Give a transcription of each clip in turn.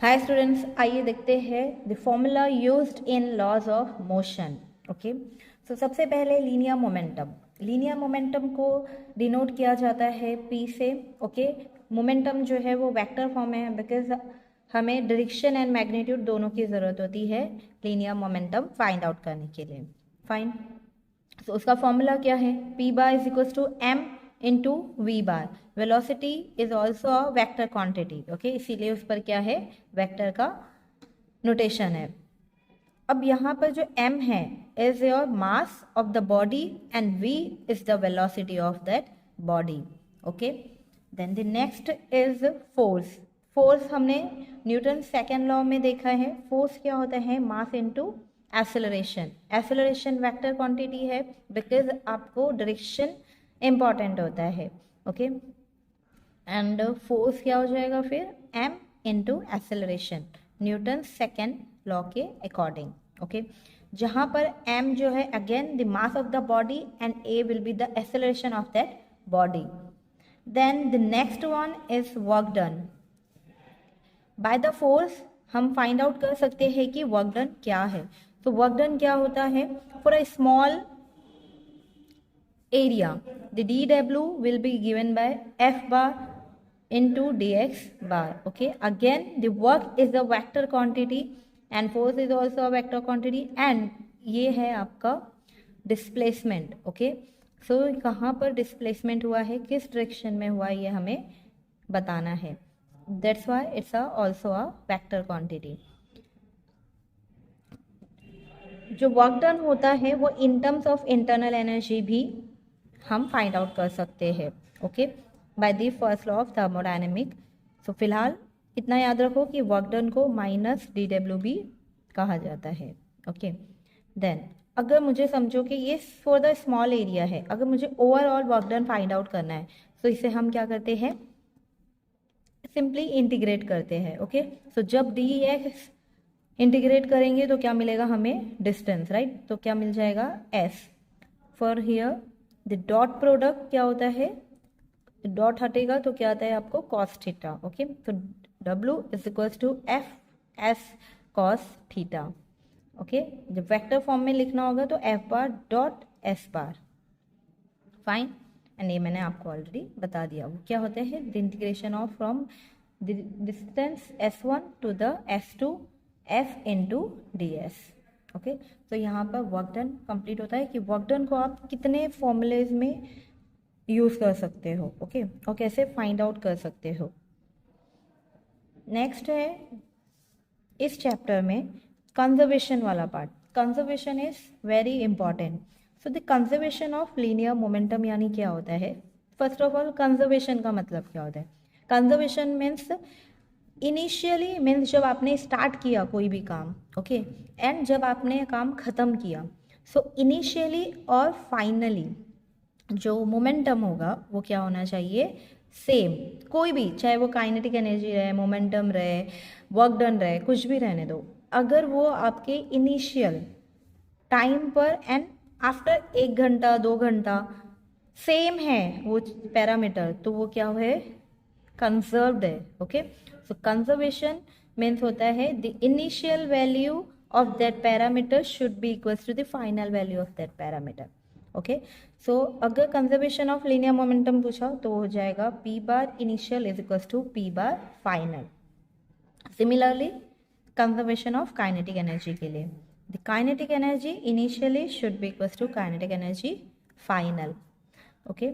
Hi students, आइए देखते हैं the formula used in laws of motion. Okay, so सबसे पहले लीनियर मोमेंटम। लीनियर मोमेंटम को डिनोट किया जाता है पी से। ओके, मोमेंटम जो है वो वेक्टर फॉर्म में है बिकॉज हमें डायरेक्शन एंड मैग्नीट्यूड दोनों की ज़रूरत होती है लीनियर मोमेंटम फाइंड आउट करने के लिए। फाइन, तो उसका फॉर्मूला क्या है? P bar is equal to M into V bar. Velocity is also a vector quantity. Okay, इसीलिए उस पर क्या है? वेक्टर का नोटेशन है। अब यहाँ पर जो m है is your mass of the body and v is the velocity of that body. Okay, then the next is force. Force हमने न्यूटन सेकेंड लॉ में देखा है। फोर्स क्या होता है? Mass into acceleration. Acceleration vector quantity है because आपको direction important होता है। ओके, एंड फोर्स क्या हो जाएगा फिर? m into acceleration, Newton second law के अकॉर्डिंग। ओके, जहाँ पर m जो है again the mass of the body and a will be the acceleration of that body. Then the next one is work done. By the force हम find out कर सकते हैं कि वर्क डन क्या है। तो वर्क डन क्या होता है? For a small area the dw will be given by f bar into dx bar. Okay, again the work is a vector quantity and force is also a vector quantity and ये है आपका displacement. Okay, सो कहाँ पर displacement हुआ है, किस direction में हुआ, ये हमें बताना है। That's why it's also a vector quantity. जो वर्क डन होता है वो in terms of internal energy भी हम फाइंड आउट कर सकते हैं। Okay, by the first law of thermodynamic. So फिलहाल इतना याद रखो कि वर्क डन को माइनस डी डब्ल्यू भी कहा जाता है। ओके, देन अगर मुझे समझो कि ये फॉर द स्मॉल एरिया है, अगर मुझे overall work done find out करना है तो इसे हम क्या करते हैं? सिंपली इंटीग्रेट करते हैं। ओके, सो जब डी एक्स इंटीग्रेट करेंगे तो क्या मिलेगा हमें? Distance, right? तो क्या मिल जाएगा? S. For here the dot product क्या होता है? डॉट हटेगा तो क्या आता है आपको? Cos theta. ओके, तो W is equals to F S cos theta. Okay, जब वेक्टर फॉर्म में लिखना होगा तो F bar dot S bar. Fine, and ये मैंने आपको ऑलरेडी बता दिया। वो क्या होते हैं? The integration of from the distance S1 to the S2 F into D S. Okay, तो यहाँ पर वर्क डन कंप्लीट होता है कि वर्क डन को आप कितने फॉर्मूलेज में यूज़ कर सकते हो। ओके, और कैसे फाइंड आउट कर सकते हो। नेक्स्ट है इस चैप्टर में कंजर्वेशन वाला part. Conservation is very important. So the conservation of linear momentum यानी क्या होता है? फर्स्ट ऑफ ऑल कंजर्वेशन का मतलब क्या होता है? कंजर्वेशन मीन्स इनिशियली मीन्स जब आपने स्टार्ट किया कोई भी काम। ओके, एंड जब आपने काम ख़त्म किया। सो इनिशियली और फाइनली जो मोमेंटम होगा वो क्या होना चाहिए? सेम। कोई भी, चाहे वो काइनेटिक एनर्जी रहे, मोमेंटम रहे, वर्क डन रहे, कुछ भी रहने दो, अगर वो आपके इनिशियल टाइम पर एंड आफ्टर 1 घंटा 2 घंटा सेम है वो पैरामीटर, तो वो क्या है? कंजर्व्ड है। ओके, सो कंजर्वेशन मीन्स होता है the initial value of that parameter should be equals to the final value of that parameter. Okay, so अगर कंजर्वेशन ऑफ लीनियर मोमेंटम पूछा तो हो जाएगा P bar initial is equals to P bar final. Similarly conservation of kinetic energy के लिए the kinetic energy initially should be equals to kinetic energy final. Okay,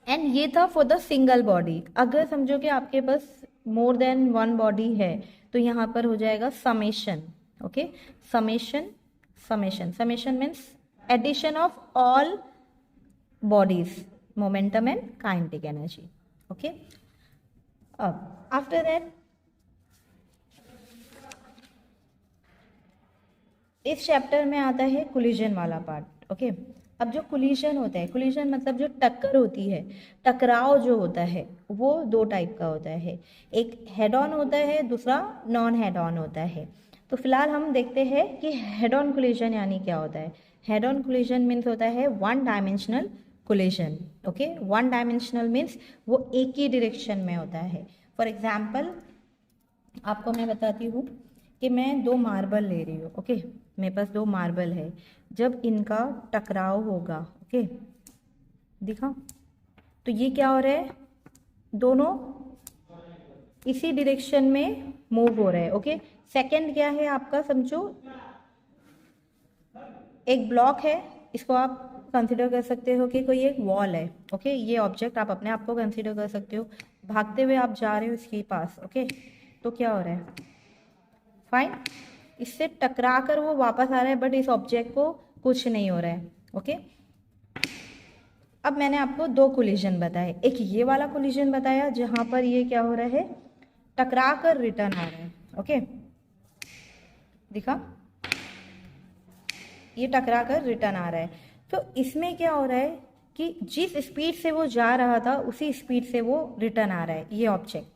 and ये था for the single body. अगर समझो कि आपके पास more than one body है तो यहाँ पर हो जाएगा summation. Okay, summation summation summation means addition of all bodies, momentum and kinetic energy. Okay, अब आफ्टर दैट इस चैप्टर में आता है कोलिजन वाला पार्ट। ओके, अब जो कोलिजन होता है, कोलिजन मतलब जो टक्कर होती है, टकराव जो होता है वो 2 टाइप का होता है। एक हेड ऑन होता है, दूसरा नॉन हेड ऑन होता है। तो फिलहाल हम देखते हैं कि हेड ऑन कोलिजन यानी क्या होता है। हेड ऑन कोलिजन मीन्स होता है 1 dimensional collision. Okay, 1 dimensional means वो एक ही डायरेक्शन में होता है। फॉर एग्जाम्पल आपको मैं बताती हूँ कि मैं 2 मार्बल ले रही हूँ, ओके। मेरे पास 2 मार्बल है, जब इनका टकराव होगा, ओके, दिखा, तो ये क्या हो रहा है, दोनों इसी डायरेक्शन में मूव हो रहे हैं, ओके। सेकंड क्या है आपका, समझो एक ब्लॉक है, इसको आप कंसिडर कर सकते हो कि कोई एक वॉल है, ओके। ये ऑब्जेक्ट आप अपने आप को कंसिडर कर सकते हो, भागते हुए आप जा रहे हो इसके पास, ओके। तो क्या हो रहा है, फाइन, इससे टकरा कर वो वापस आ रहा है, बट इस ऑब्जेक्ट को कुछ नहीं हो रहा है, ओके। अब मैंने आपको 2 कोलिजन बताए, एक ये वाला कोलिजन बताया जहां पर ये क्या हो रहा है, टकरा कर रिटर्न आ रहा है, ओके, दिखा, ये टकरा कर रिटर्न आ रहा है। तो इसमें क्या हो रहा है कि जिस स्पीड से वो जा रहा था उसी स्पीड से वो रिटर्न आ रहा है ये ऑब्जेक्ट।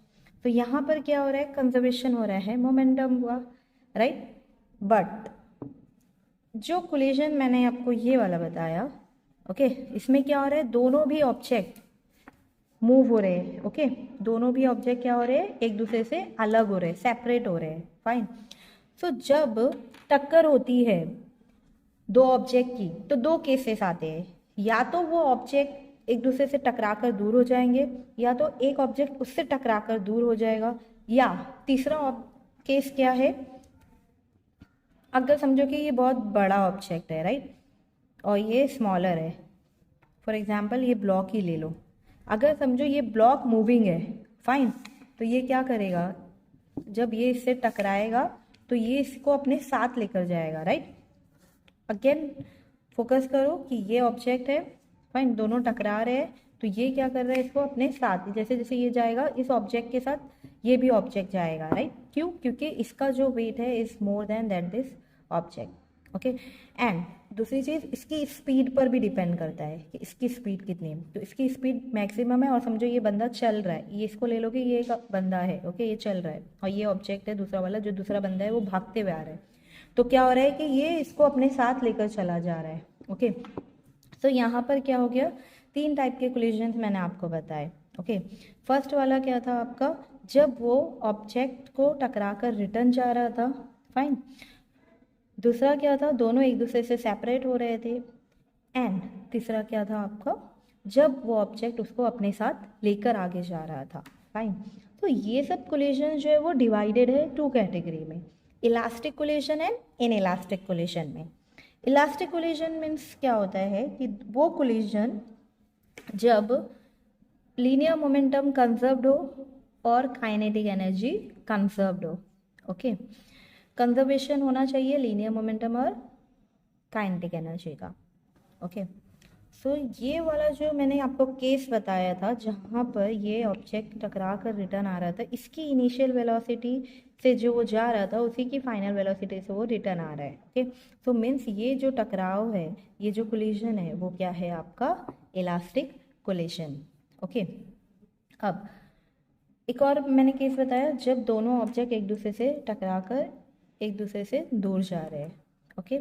तो यहाँ पर क्या हो रहा है, कंजर्वेशन हो रहा है, मोमेंटम हुआ, राइट। बट जो कोलिजन मैंने आपको ये वाला बताया, ओके, इसमें क्या हो रहा है, दोनों भी ऑब्जेक्ट मूव हो रहे हैं, ओके, दोनों भी ऑब्जेक्ट क्या हो रहे हैं, एक दूसरे से अलग हो रहे हैं, सेपरेट हो रहे हैं, फाइन। सो जब टक्कर होती है 2 ऑब्जेक्ट की, तो 2 केसेस आते हैं, या तो वो ऑब्जेक्ट एक दूसरे से टकराकर दूर हो जाएंगे, या तो एक ऑब्जेक्ट उससे टकराकर दूर हो जाएगा, या तीसरा केस क्या है, अगर समझो कि ये बहुत बड़ा ऑब्जेक्ट है, राइट, और ये स्मॉलर है, फॉर एग्जाम्पल ये ब्लॉक ही ले लो, अगर समझो ये ब्लॉक मूविंग है, फाइन, तो ये क्या करेगा, जब ये इससे टकराएगा तो ये इसको अपने साथ लेकर जाएगा, राइट। अगेन फोकस करो कि ये ऑब्जेक्ट है, फाइन, दोनों टकरा रहे हैं, तो ये क्या कर रहा है, इसको अपने साथ, जैसे जैसे ये जाएगा इस ऑब्जेक्ट के साथ ये भी ऑब्जेक्ट जाएगा, राइट। क्यों, क्योंकि इसका जो वेट है is more than that this object, okay. And दूसरी चीज़, इसकी स्पीड पर भी डिपेंड करता है कि इसकी स्पीड कितनी है, तो इसकी स्पीड मैक्सिमम है, और समझो ये बंदा चल रहा है, ये इसको ले लो कि ये एक बंदा है, ओके, ये चल रहा है, और ये ऑब्जेक्ट है दूसरा वाला, जो दूसरा बंदा है वो भागते हुए आ रहा है, तो क्या हो रहा है कि ये इसको अपने साथ लेकर चला जा रहा है, ओके। तो यहाँ पर क्या हो गया, 3 टाइप के कोलिजन मैंने आपको बताए, ओके। फर्स्ट वाला क्या था आपका, जब वो ऑब्जेक्ट को टकरा कर रिटर्न जा रहा था, फाइन। दूसरा क्या था, दोनों एक दूसरे से सेपरेट हो रहे थे, एंड तीसरा क्या था आपका, जब वो ऑब्जेक्ट उसको अपने साथ लेकर आगे जा रहा था, फाइन। तो ये सब कोलिजन जो है वो डिवाइडेड है 2 कैटेगरी में, elastic collision and inelastic collision में। इलास्टिक कोलिजन मीन्स क्या होता है कि वो कोलिजन जब लीनियर मोमेंटम कंजर्व्ड हो और काइनेटिक एनर्जी कंजर्व्ड हो, ओके। कंजर्वेशन होना चाहिए लीनियर मोमेंटम और काइनेटिक एनर्जी का, ओके। सो ये वाला जो मैंने आपको केस बताया था जहाँ पर ये ऑब्जेक्ट टकरा कर रिटर्न आ रहा था, इसकी इनिशियल वेलोसिटी से जो वो जा रहा था उसी की फाइनल वेलोसिटी से वो रिटर्न आ रहा है, ओके। सो मीन्स ये जो टकराव है, ये जो कोलिजन है वो क्या है आपका, इलास्टिक कोलिजन, ओके। अब एक और मैंने केस बताया, जब दोनों ऑब्जेक्ट एक दूसरे से टकरा कर एक दूसरे से दूर जा रहे हैं, ओके।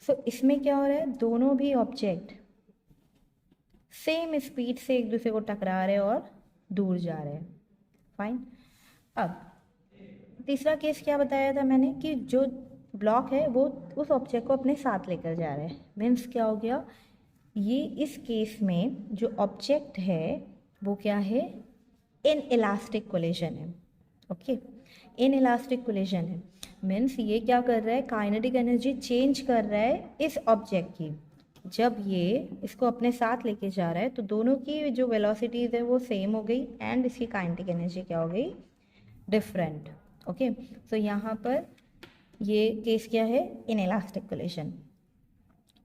सो इसमें क्या हो रहा है, दोनों भी ऑब्जेक्ट सेम स्पीड से एक दूसरे को टकरा रहे हैं और दूर जा रहे हैं, फाइन। अब तीसरा केस क्या बताया था मैंने कि जो ब्लॉक है वो उस ऑब्जेक्ट को अपने साथ लेकर जा रहा है, मीन्स क्या हो गया, ये इस केस में जो ऑब्जेक्ट है वो क्या है, इन इलास्टिक कोलिजन है, ओके, इन इलास्टिक कोलिजन है, मीन्स ये क्या कर रहा है, काइनेटिक एनर्जी चेंज कर रहा है इस ऑब्जेक्ट की, जब ये इसको अपने साथ लेके जा रहा है तो दोनों की जो वेलोसिटीज है वो सेम हो गई, एंड इसकी काइनेटिक एनर्जी क्या हो गई, डिफरेंट, ओके। सो यहाँ पर ये केस क्या है, इन इलास्टिक कोलिजन,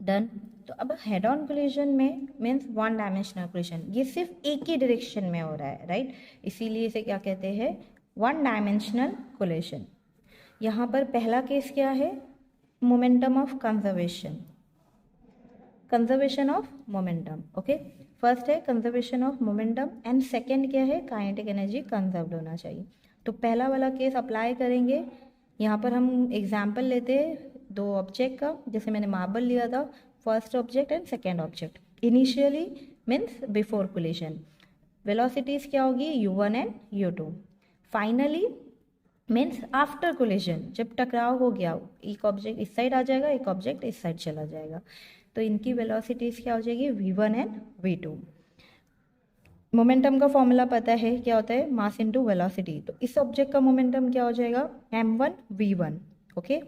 डन। तो अब हेड ऑन कोलिजन में मीन्स 1 डायमेंशनल कोलिजन, ये सिर्फ एक ही डायरेक्शन में हो रहा है, राइट, इसीलिए इसे क्या कहते हैं, 1 डायमेंशनल कोलिजन। यहाँ पर पहला केस क्या है, momentum of conservation, conservation of momentum, okay. First है conservation of momentum, and second क्या है, काइनेटिक एनर्जी कंजर्व्ड होना चाहिए। तो पहला वाला केस अप्लाई करेंगे, यहाँ पर हम एग्जाम्पल लेते हैं 2 ऑब्जेक्ट का, जैसे मैंने मार्बल लिया था, first object and second object, initially means before collision, velocities क्या होगी u1 and u2, finally means after collision, जब टकराव हो गया, एक ऑब्जेक्ट इस साइड आ जाएगा, एक ऑब्जेक्ट इस साइड चला जाएगा, तो इनकी वेलोसिटीज क्या हो जाएगी, v1 एंड v2। मोमेंटम का फॉर्मूला पता है क्या होता है, मास इनटू वेलोसिटी। तो इस ऑब्जेक्ट का मोमेंटम क्या हो जाएगा, m1 v1, ओके,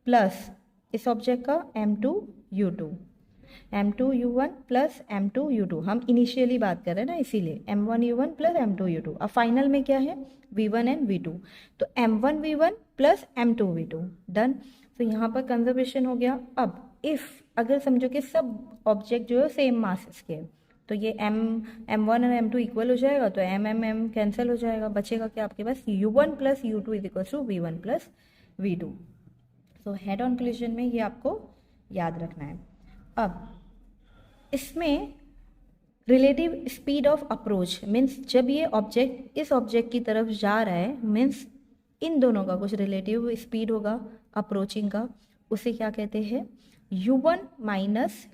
प्लस इस ऑब्जेक्ट का m2 u2, m2 u1 plus m2 u2। हम इनिशियली बात कर रहे हैं ना, इसीलिए m1 u1 plus m2 u2। अब फाइनल में क्या है, v1 एंड v2, तो m1 v1 plus m2 v2, done. तो यहाँ पर कंजर्वेशन हो गया। अब इफ अगर समझो कि सब ऑब्जेक्ट जो है सेम मासेस के, तो ये m1 और m2 इक्वल हो जाएगा, तो m कैंसिल हो जाएगा, बचेगा क्या आपके पास, u1 plus u2 is equal to v1 plus v2। तो हेड ऑन कोलिजन में ये आपको याद रखना है। अब इसमें relative speed of approach means जब ये ऑब्जेक्ट इस ऑब्जेक्ट की तरफ जा रहा है, मीन्स इन दोनों का कुछ रिलेटिव स्पीड होगा अप्रोचिंग का, उसे क्या कहते हैं, u1 माइनस